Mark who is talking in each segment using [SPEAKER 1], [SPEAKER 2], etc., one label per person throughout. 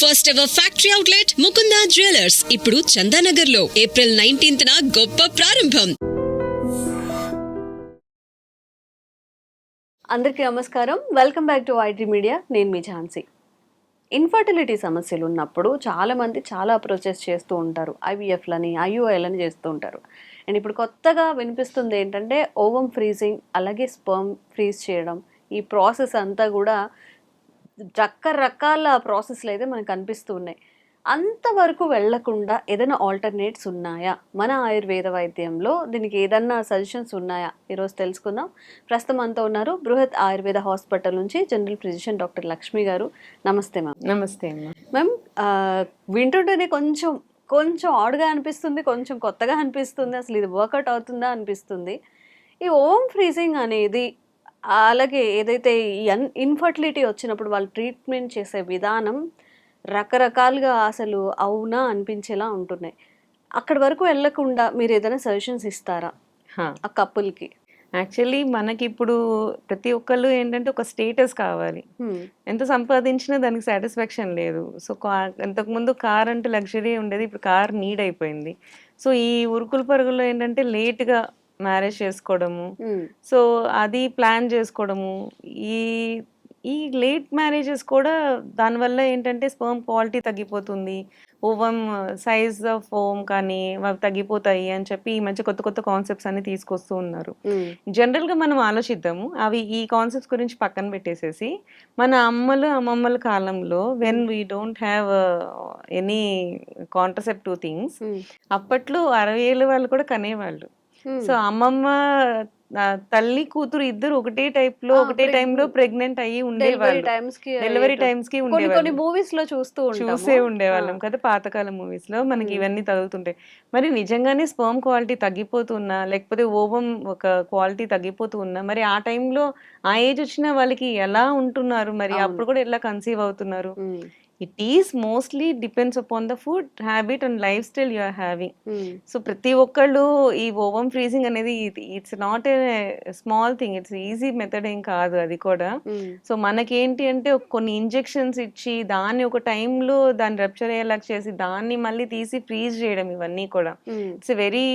[SPEAKER 1] First ever factory outlet Mukunda jewellers ఇప్పుడు చందానగర్ లో April 19th గొప్ప ప్రారంభం.
[SPEAKER 2] అందరికీ నమస్కారం. Welcome back to IT media. నేను మీ ఝాన్సీ. ఇన్ఫర్టిలిటీ సమస్యలు ఉన్నప్పుడు చాలామంది చాలా అప్రోచెస్ చేస్తూ ఉంటారు. ఐవీఎఫ్లని, ఐయుఐలని చేస్తూ ఉంటారు. అండ్ ఇప్పుడు కొత్తగా వినిపిస్తుంది ఏంటంటే ఓవం ఫ్రీజింగ్, అలాగే స్పర్మ్ ఫ్రీజ్ చేయడం. ఈ ప్రాసెస్ అంతా కూడా రకరకాల ప్రాసెస్లు అయితే మనకు కనిపిస్తూ ఉన్నాయి. అంతవరకు వెళ్లకుండా ఏదైనా ఆల్టర్నేట్స్ ఉన్నాయా మన ఆయుర్వేద వైద్యంలో? దీనికి ఏదన్నా సజెషన్స్ ఉన్నాయా? ఈరోజు తెలుసుకుందాం. ప్రస్తుతం అంతా ఉన్నారు బృహత్ ఆయుర్వేద హాస్పిటల్ నుంచి జనరల్ ఫిజిషియన్ డాక్టర్ లక్ష్మి గారు. నమస్తే మ్యామ్.
[SPEAKER 3] నమస్తే అమ్మా.
[SPEAKER 2] మ్యామ్, వింటుంటేనే కొంచెం కొంచెం ఆడ్గా అనిపిస్తుంది, కొంచెం కొత్తగా అనిపిస్తుంది. అసలు ఇది వర్కౌట్ అవుతుందా అనిపిస్తుంది. ఈ ఓం ఫ్రీజింగ్ అనేది, అలాగే ఏదైతే ఈ ఇన్ఫర్టిలిటీ వచ్చినప్పుడు వాళ్ళు ట్రీట్మెంట్ చేసే విధానం రకరకాలుగా అసలు అవునా అనిపించేలా ఉంటున్నాయి. అక్కడి వరకు వెళ్ళకుండా మీరు ఏదైనా సజెషన్స్ ఇస్తారా ఆ కపుల్కి?
[SPEAKER 3] యాక్చువల్లీ మనకి ఇప్పుడు ప్రతి ఒక్కళ్ళు ఏంటంటే ఒక స్టేటస్ కావాలి. ఎంత సంపాదించినా దానికి సాటిస్ఫాక్షన్ లేదు. సో ఇంతకుముందు కార్ అంటే లగ్జరీ ఉండేది, ఇప్పుడు కార్ నీడ్ అయిపోయింది. సో ఈ ఉరుకుల పరుగుల్లో ఏంటంటే లేట్గా మ్యారేజ్ చేసుకోవడము, సో అది ప్లాన్ చేసుకోవడము, ఈ ఈ లేట్ మ్యారేజెస్ కూడా దానివల్ల ఏంటంటే స్పర్మ్ క్వాలిటీ తగ్గిపోతుంది, ఓవం సైజ్ ఆఫ్ ఓవం కానీ అవి తగ్గిపోతాయి అని చెప్పి ఈ మధ్య కొత్త కొత్త కాన్సెప్ట్స్ అన్ని తీసుకొస్తూ ఉన్నారు. జనరల్గా మనం ఆలోచిద్దాము, అవి ఈ కాన్సెప్ట్స్ గురించి పక్కన పెట్టేసేసి మన అమ్మమ్మల కాలంలో when we don't have any contraceptive things, అప్పట్లో 60 ఏళ్ళ వాళ్ళు కూడా కనేవాళ్ళు. సో అమ్మమ్మ తల్లి కూతురు ఇద్దరు ఒకటే టైప్ లో ఒకటే టైంలో ప్రెగ్నెంట్ అయ్యి ఉండేవాళ్ళు. డెలివరీ టైమ్స్ కి చూసే ఉండేవాళ్ళం కదా పాతకాల మూవీస్ లో. మనకి ఇవన్నీ తగులుతుంటాయి. మరి నిజంగానే స్పర్మ్ క్వాలిటీ తగ్గిపోతున్నా, లేకపోతే ఓవం ఒక క్వాలిటీ తగ్గిపోతూ ఉన్నా, మరి ఆ టైంలో ఆ ఏజ్ వచ్చిన వాళ్ళకి ఎలా ఉంటున్నారు, మరి అప్పుడు కూడా ఎలా కన్సీవ్ అవుతున్నారు? It is mostly depends upon the food habit and lifestyle you are having. So ప్రతి ఒక్కళ్ళు ఈ ఓవం ఫ్రీజింగ్ అనేది it's not a small thing, it's easy method ఏం కాదు అది కూడా. సో మనకేంటి అంటే కొన్ని ఇంజెక్షన్స్ ఇచ్చి దాన్ని ఒక టైంలో దాన్ని రప్చర్ అయ్యేలాగా చేసి దాన్ని మళ్ళీ తీసి ఫ్రీజ్ చేయడం, ఇవన్నీ కూడా it's very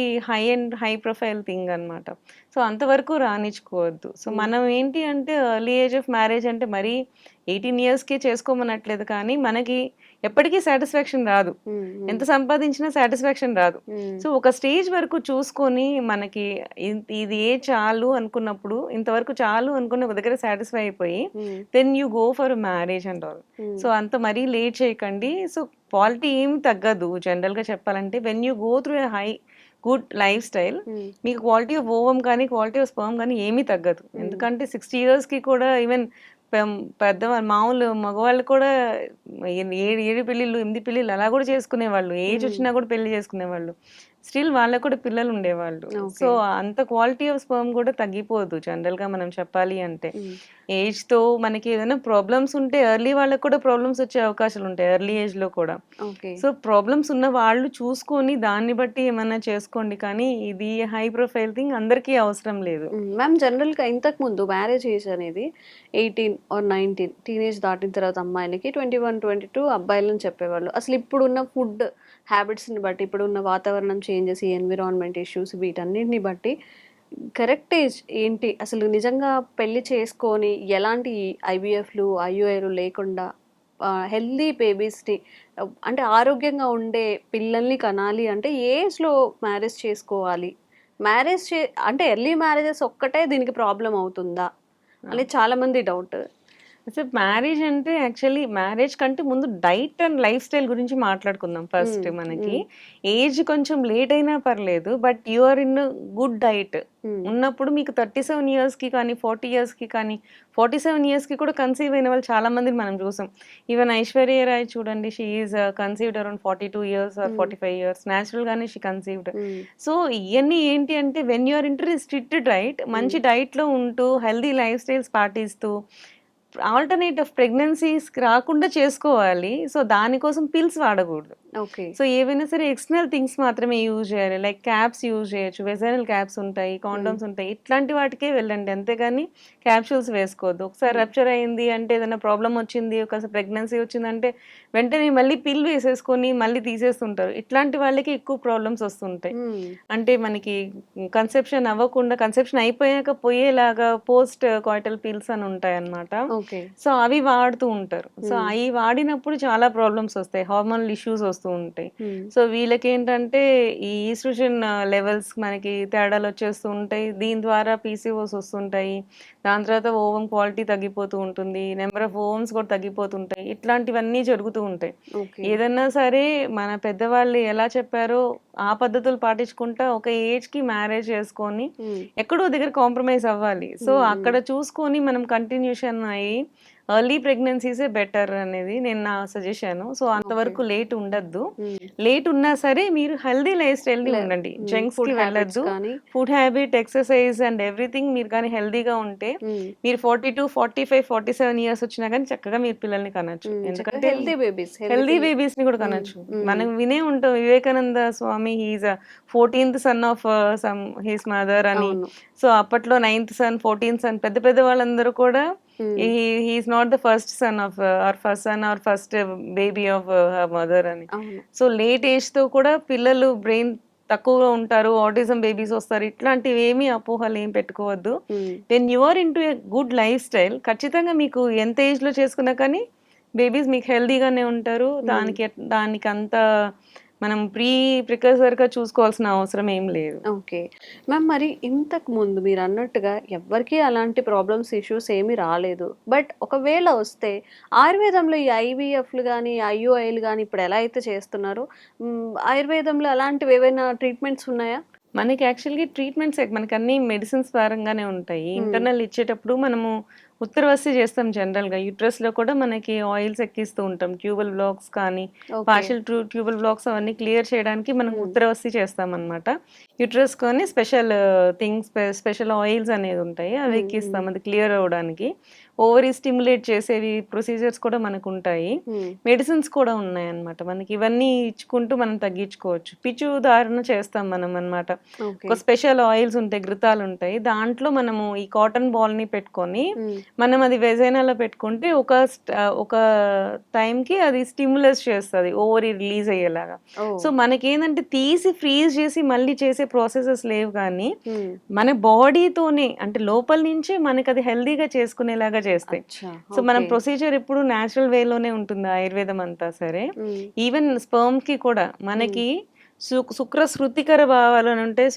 [SPEAKER 3] high profile thing అనమాట. సో అంతవరకు రానిచ్చుకోవద్దు. సో మనం ఏంటి అంటే ఎర్లీ ఏజ్ ఆఫ్ మ్యారేజ్ అంటే మరీ 18 yearsకి చేసుకోమనట్లేదు, కానీ మనకి ఎప్పటికీ సాటిస్ఫాక్షన్ రాదు, ఎంత సంపాదించినా సాటిస్ఫాక్షన్ రాదు. సో ఒక స్టేజ్ వరకు చూసుకొని మనకి ఇది చాలు అనుకున్నప్పుడు, ఇంతవరకు చాలు అనుకుని ఒక దగ్గర సాటిస్ఫై అయిపోయి then you go for marriage and all. So అంత మరీ లేట్ చేయకండి. సో క్వాలిటీ ఏమి తగ్గదు జనరల్గా చెప్పాలంటే. When you go through a good life style, మీకు క్వాలిటీ ఆఫ్ ఓవం కానీ క్వాలిటీ ఆఫ్ స్పర్మ్ కానీ ఏమీ తగ్గదు. ఎందుకంటే 60 yearsకి కూడా ఈవెన్ పెద్దవాళ్ళు మామూలు మగవాళ్ళు కూడా 7 పెళ్ళిళ్ళు 8 పెళ్ళిళ్ళు అలా కూడా చేసుకునేవాళ్ళు. ఏజ్ వచ్చినా కూడా పెళ్లి చేసుకునేవాళ్ళు. స్టిల్ వాళ్ళకు కూడా పిల్లలు ఉండేవాళ్ళు. సో అంత క్వాలిటీ ఆఫ్ స్పర్మ్ కూడా తగ్గిపోదు జనరల్ గా మనం చెప్పాలి అంటే. ఏజ్ తో మనకి ఏదైనా ప్రాబ్లమ్స్ ఉంటే ఎర్లీ వాళ్ళకి కూడా ప్రాబ్లమ్స్ వచ్చే అవకాశాలు ఉంటాయి, ఎర్లీ ఏజ్ లో కూడా. సో ప్రాబ్లమ్స్ ఉన్న వాళ్ళు చూసుకొని దాన్ని బట్టి ఏమైనా చేసుకోండి, కానీ ఇది హై ప్రొఫైల్ థింగ్ అందరికీ అవసరం లేదు.
[SPEAKER 2] మ్యామ్, జనరల్ గా ఇంతకు ముందు మ్యారేజ్ ఏజ్ అనేది 18 or 19, టీనేజ్ దాటిన తర్వాత అమ్మాయిలకి 21, 22 అబ్బాయిలని చెప్పేవాళ్ళు. అసలు ఇప్పుడున్న ఫుడ్ హ్యాబిట్స్ని బట్టి, ఇప్పుడున్న వాతావరణం చేంజెస్, ఈ ఎన్విరాన్మెంట్ ఇష్యూస్, వీటన్నిటిని బట్టి కరెక్ట్ ఏజ్ ఏంటి? అసలు నిజంగా పెళ్లి చేసుకొని ఎలాంటి ఐవీఎఫ్లు, ఐయుఐలు లేకుండా హెల్దీ బేబీస్ని, అంటే ఆరోగ్యంగా ఉండే పిల్లల్ని కనాలి అంటే ఏ ఏజ్లో మ్యారేజ్ చేసుకోవాలి? అంటే ఎర్లీ మ్యారేజెస్ ఒక్కటే దీనికి ప్రాబ్లం అవుతుందా అనేది చాలామంది డౌట్.
[SPEAKER 3] అసలు మ్యారేజ్ అంటే యాక్చువల్లీ మ్యారేజ్ కంటే ముందు డైట్ అండ్ లైఫ్ స్టైల్ గురించి మాట్లాడుకుందాం ఫస్ట్. మనకి ఏజ్ కొంచెం లేట్ అయినా పర్లేదు, but you are in good diet ఉన్నప్పుడు మీకు 37 yearsకి కానీ 40 yearsకి కానీ 47 yearsకి కూడా కన్సీవ్ అయిన వాళ్ళు చాలా మందిని మనం చూసాం. ఈవెన్ ఐశ్వర్య రాయ్ చూడండి, she is conceived around 42 years or 45 years, natural గానే షీ కన్సీవ్డ్. సో ఇవన్నీ ఏంటి అంటే when you are inter strict diet, మంచి డైట్ లో ఉంటూ హెల్దీ లైఫ్ స్టైల్స్ పాటిస్తూ ఆల్టర్నేటివ్ ప్రెగ్నెన్సీస్ రాకుండా చేసుకోవాలి. సో దానికోసం పిల్స్ వాడకూడదు.
[SPEAKER 2] ఓకే.
[SPEAKER 3] సో ఏవైనా సరే ఎక్స్టర్నల్ థింగ్స్ మాత్రమే యూజ్ చేయాలి. లైక్ క్యాప్స్ యూజ్ చేయొచ్చు, వెజైనల్ క్యాప్స్ ఉంటాయి, కాండోమ్స్ ఉంటాయి, ఇట్లాంటి వాటికే వెళ్ళండి. అంతేగాని క్యాప్సూల్స్ వేసుకోవద్దు. ఒకసారి రప్చర్ అయింది అంటే, ఏదైనా ప్రాబ్లం వచ్చింది, ఒకసారి ప్రెగ్నెన్సీ వచ్చిందంటే వెంటనే మళ్ళీ పిల్ వేసేసుకొని మళ్ళీ తీసేస్తుంటారు. ఇట్లాంటి వాళ్ళకి ఎక్కువ ప్రాబ్లమ్స్ వస్తుంటాయి. అంటే మనకి కన్సెప్షన్ అవ్వకుండా, కన్సెప్షన్ అయిపోయాక పోయేలాగా పోస్ట్ కాయిటల్ పిల్స్ అని ఉంటాయి అన్నమాట.
[SPEAKER 2] ఓకే.
[SPEAKER 3] సో అవి వాడుతూ ఉంటారు. సో అవి వాడినప్పుడు చాలా ప్రాబ్లమ్స్ వస్తాయి, హార్మోనల్ ఇష్యూస్ వస్తూ ఉంటాయి. సో వీళ్ళకి ఏంటంటే ఈ ఈస్ట్రోజన్ లెవెల్స్ మనకి తేడాలు వచ్చేస్తూ ఉంటాయి. దీని ద్వారా పీసీఓస్ వస్తుంటాయి. దాని తర్వాత ఓవం క్వాలిటీ తగ్గిపోతూ ఉంటుంది, నెంబర్ ఆఫ్ ఓవమ్స్ కూడా తగ్గిపోతుంటాయి. ఇట్లాంటివన్నీ జరుగుతూ ఉంటాయి. ఏదన్నా సరే మన పెద్దవాళ్ళు ఎలా చెప్పారో ఆ పద్ధతులు పాటించుకుంటా ఒక ఏజ్ కి మ్యారేజ్ చేసుకొని ఎక్కడో దగ్గర కాంప్రమైజ్ అవ్వాలి. సో అక్కడ చూసుకొని మనం కంటిన్యూషన్ అయ్యి ఎర్లీ ప్రెగ్నెన్సీసే బెటర్ అనేది నేను నా సజెషన్. సో అంతవరకు లేట్ ఉండద్దు. లేట్ ఉన్నా సరే మీరు హెల్దీ లైఫ్ స్టైల్ ని ఉండండి, జంక్స్ కి వెళ్ళద్దు. Food habit, exercise and everything మీరు కానీ హెల్దీగా ఉంటే మీరు 42, 45, 47 ఇయర్స్ వచ్చినా కానీ చక్కగా మీరు పిల్లల్ని కనొచ్చు. ఎందుకంటే హెల్దీ బేబీస్ ని కూడా కనొచ్చు. మనం వినే ఉంటాం Vivekananda Swami, he's 14th son of his mother అని. సో అప్పట్లో 9th సన్, 14th సన్, పెద్ద పెద్ద వాళ్ళందరూ కూడా he's not the first son of or first son or first baby of her mother అని. సో లేట్ ఏజ్ తో కూడా పిల్లలు బ్రెయిన్ తక్కువగా ఉంటారు, ఆటిజం బేబీస్ వస్తారు, ఇట్లాంటివి ఏమీ అపోహలు ఏం పెట్టుకోవద్దు. When you are into a good lifestyle ఖచ్చితంగా మీకు ఎంత ఏజ్ లో చేసుకున్నా కానీ బేబీస్ మీకు హెల్దీగానే ఉంటారు. దానికి అంత మనం ప్రికర్సర్గా చూసుకోవాల్సిన అవసరం ఏం లేదు.
[SPEAKER 2] ఓకే మ్యామ్, మరి ఇంతకు ముందు మీరు అన్నట్టుగా ఎవరికి అలాంటి ప్రాబ్లమ్స్, ఇష్యూస్ ఏమీ రాలేదు. బట్ ఒకవేళ వస్తే ఆయుర్వేదంలో ఈ ఐవీఎఫ్లు కానీ ఐయుఐలు కానీ ఇప్పుడు ఎలా అయితే చేస్తున్నారో ఆయుర్వేదంలో అలాంటివి ఏవైనా ట్రీట్మెంట్స్ ఉన్నాయా?
[SPEAKER 3] మనకి యాక్చువల్గా ట్రీట్మెంట్స్ మనకి అన్ని మెడిసిన్స్ పరంగానే ఉంటాయి. ఇంటర్నల్ ఇచ్చేటప్పుడు మనము ఉత్తరవస్తి చేస్తాం జనరల్గా. యూట్రస్లో కూడా మనకి ఆయిల్స్ ఎక్కిస్తూ ఉంటాం, ట్యూబల్ బ్లాక్స్ కానీ పార్షియల్ ట్యూబల్ బ్లాక్స్ అవన్నీ క్లియర్ చేయడానికి మనం ఉత్తరవస్తి చేస్తాం అనమాట. యూట్రస్ కానీ స్పెషల్ థింగ్స్, స్పెషల్ ఆయిల్స్ అనేది ఉంటాయి, అవి ఎక్కిస్తాం అది క్లియర్ అవ్వడానికి. ఓవరీ స్టిమ్యులేట్ చేసేవి ప్రొసీజర్స్ కూడా మనకు ఉంటాయి. మెడిసిన్స్ కూడా ఉన్నాయి అన్నమాట. మనకి ఇవన్నీ ఇచ్చుకుంటూ మనం తగ్గించుకోవచ్చు. పిచ్చు ధారణ చేస్తాం మనం అన్నమాట. ఒక స్పెషల్ ఆయిల్స్ ఉంటాయి, ఘృతాలు ఉంటాయి, దాంట్లో మనము ఈ కాటన్ బాల్ ని పెట్టుకొని మనం అది వెజైనాలో పెట్టుకుంటే ఒక టైంకి అది స్టిమ్యులస్ చేస్తుంది, ఓవరీ రిలీజ్ అయ్యేలాగా. సో మనకి ఏంటంటే తీసి ఫ్రీజ్ చేసి మళ్ళీ చేసే ప్రాసెసెస్ లేవు, కానీ మన బాడీతోనే అంటే లోపల నుంచే మనకి అది హెల్దీగా చేసుకునేలాగా చేస్తాయి. సో మనం ప్రొసీజర్ ఎప్పుడు న్యాచురల్ వేలోనే ఉంటుంది ఆయుర్వేదం అంతా సరే. ఈవెన్ స్పర్మ్ కి కూడా మనకి శుక్ర శృతికర భావాలు ఉంటాయి,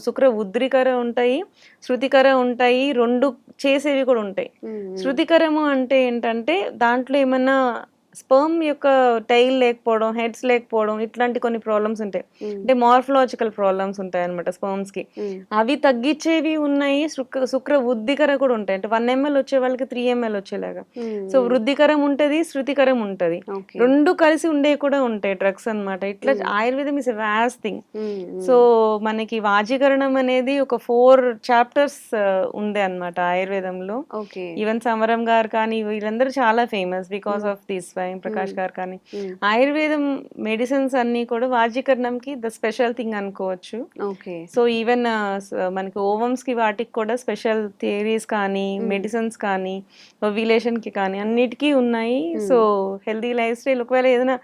[SPEAKER 3] శుక్ర ఉద్రికర ఉంటాయి, శృతికర ఉంటాయి, రెండు చేసేవి కూడా ఉంటాయి. శృతికరము అంటే ఏంటంటే దాంట్లో ఏమన్నా స్పర్మ్ యొక్క టైల్ లేకపోవడం, హెడ్స్ లేకపోవడం, ఇట్లాంటి కొన్ని ప్రాబ్లమ్స్ ఉంటాయి. అంటే మార్ఫలాజికల్ ప్రాబ్లమ్స్ ఉంటాయి అనమాట స్పర్మ్స్ కి. అవి తగ్గించేవి ఉన్నాయి. శుక్ర వృద్ధికర కూడా ఉంటాయి, అంటే 1 ml వచ్చే వాళ్ళకి 3 ml వచ్చేలాగా. సో వృద్ధికరం ఉంటది, శృతికరం ఉంటది, రెండు కలిసి ఉండే కూడా ఉంటాయి డ్రగ్స్ అన్నమాట. ఇట్లా ఆయుర్వేదం is a vast thing. So మనకి వాజీకరణం అనేది ఒక 4 chapters ఉంది అన్నమాట ఆయుర్వేదంలో. ఈవెన్ సమరం గారు కానీ వీళ్ళందరూ చాలా famous because of this. Prakash గారు కానీ ఆయుర్వేదం మెడిసిన్స్ అన్ని కూడా వాజీకరణంకి ద స్పెషల్ థింగ్ అనుకోవచ్చు. సో ఈవెన్ మనకి ఓవమ్స్ కి వాటికి కూడా స్పెషల్ థియరీస్ కానీ మెడిసిన్స్ కానీ ఓవ్యులేషన్ కి కానీ అన్నిటికీ ఉన్నాయి. సో హెల్దీ లైఫ్ స్టైల్ ఒకవేళ ఏదైనా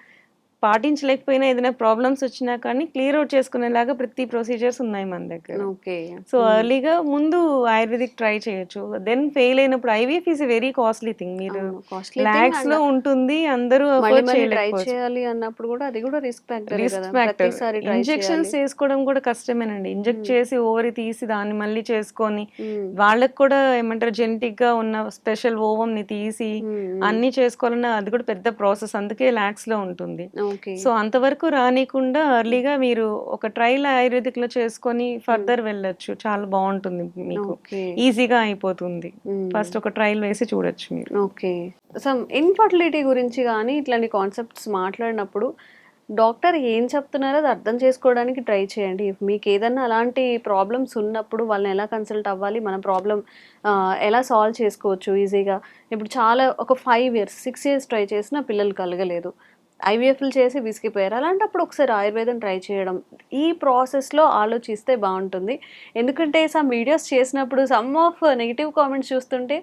[SPEAKER 3] పాటించలేకపోయినా ఏదైనా ప్రాబ్లమ్స్ వచ్చినా కానీ క్లియర్ అవుట్ చేసుకునేలాగా ప్రతి ప్రొసీజర్స్ ఉన్నాయి మన దగ్గర. సో ఎర్లీగా ముందు ఆయుర్వేదిక్ ట్రై చేయొచ్చు. దెన్ ఫెయిల్ అయినప్పుడు IVF is very costly thing, మీరు లాక్స్ లో ఉంటుంది, అందరూ
[SPEAKER 2] చేయాలి అన్నప్పుడు కూడా అది కూడా రిస్క్ ఫ్యాక్టర్.
[SPEAKER 3] ఇంజెక్షన్స్ చేసుకోవడం కూడా కష్టమేనండి. ఇంజెక్ట్ చేసి ఓవరి తీసి దాన్ని మళ్ళీ చేసుకొని వాళ్ళకి కూడా ఏమంటారు జెనెటిక్ గా ఉన్న స్పెషల్ ఓవం ని తీసి అన్ని చేసుకోవాలన్నా అది కూడా పెద్ద ప్రాసెస్, అందుకే లాక్స్ లో ఉంటుంది. సో అంతవరకు రానికుండా ఎర్లీగా మీరు ఒక ట్రైల్ ఆయుర్వేదిక్ లో చేసుకొని ఫర్దర్ వెళ్ళొచ్చు, చాలా బాగుంటుంది, మీకు ఈజీగా అయిపోతుంది. ఫస్ట్ ఒక ట్రైల్ వేసి చూడొచ్చు మీరు.
[SPEAKER 2] ఓకే, సమ్ ఇన్ఫర్టిలిటీ గురించి కానీ ఇట్లాంటి కాన్సెప్ట్స్ మాట్లాడినప్పుడు డాక్టర్ ఏం చెప్తున్నారో అది అర్థం చేసుకోవడానికి ట్రై చేయండి. ఇఫ్ మీకు ఏదన్నా అలాంటి ప్రాబ్లమ్స్ ఉన్నప్పుడు వాళ్ళని ఎలా కన్సల్ట్ అవ్వాలి, మన ప్రాబ్లమ్ ఎలా సాల్వ్ చేసుకోవచ్చు ఈజీగా. ఇప్పుడు చాలా ఒక 5 ఇయర్స్ 6 ఇయర్స్ ట్రై చేసినా పిల్లలు కలగలేదు, ఐవీఎఫ్లు చేసి విసిగిపోయారు. అలాంటప్పుడు ఒకసారి ఆయుర్వేదం ట్రై చేయడం, ఈ ప్రాసెస్లో ఆలోచిస్తే బాగుంటుంది. ఎందుకంటే సమ్ వీడియోస్ చేసినప్పుడు సమ్ ఆఫ్ నెగిటివ్ కామెంట్స్ చూస్తుంటే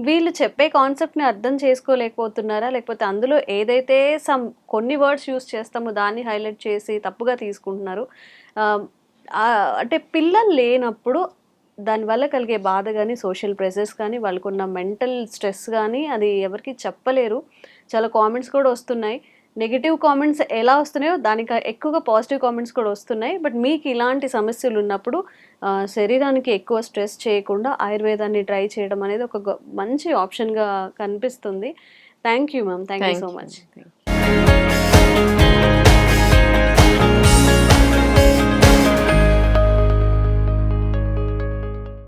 [SPEAKER 2] వీళ్ళు చెప్పే కాన్సెప్ట్ని అర్థం చేసుకోలేకపోతున్నారా, లేకపోతే అందులో ఏదైతే కొన్ని వర్డ్స్ యూస్ చేస్తామో దాన్ని హైలైట్ చేసి తప్పుగా తీసుకుంటున్నారు. అంటే పిల్లలు లేనప్పుడు దానివల్ల కలిగే బాధ కానీ, సోషల్ ప్రెషర్స్ కానీ, వాళ్ళకున్న మెంటల్ స్ట్రెస్ కానీ అది ఎవరికి చెప్పలేరు. చాలా కామెంట్స్ కూడా వస్తున్నాయి. నెగిటివ్ కామెంట్స్ ఎలా వస్తున్నాయో దానికి ఎక్కువగా పాజిటివ్ కామెంట్స్ కూడా వస్తున్నాయి. బట్ మీకు ఇలాంటి సమస్యలు ఉన్నప్పుడు శరీరానికి ఎక్కువ స్ట్రెస్ చేయకుండా ఆయుర్వేదాన్ని ట్రై చేయడం అనేది ఒక మంచి ఆప్షన్గా కనిపిస్తుంది. Thank you ma'am, thank you so much.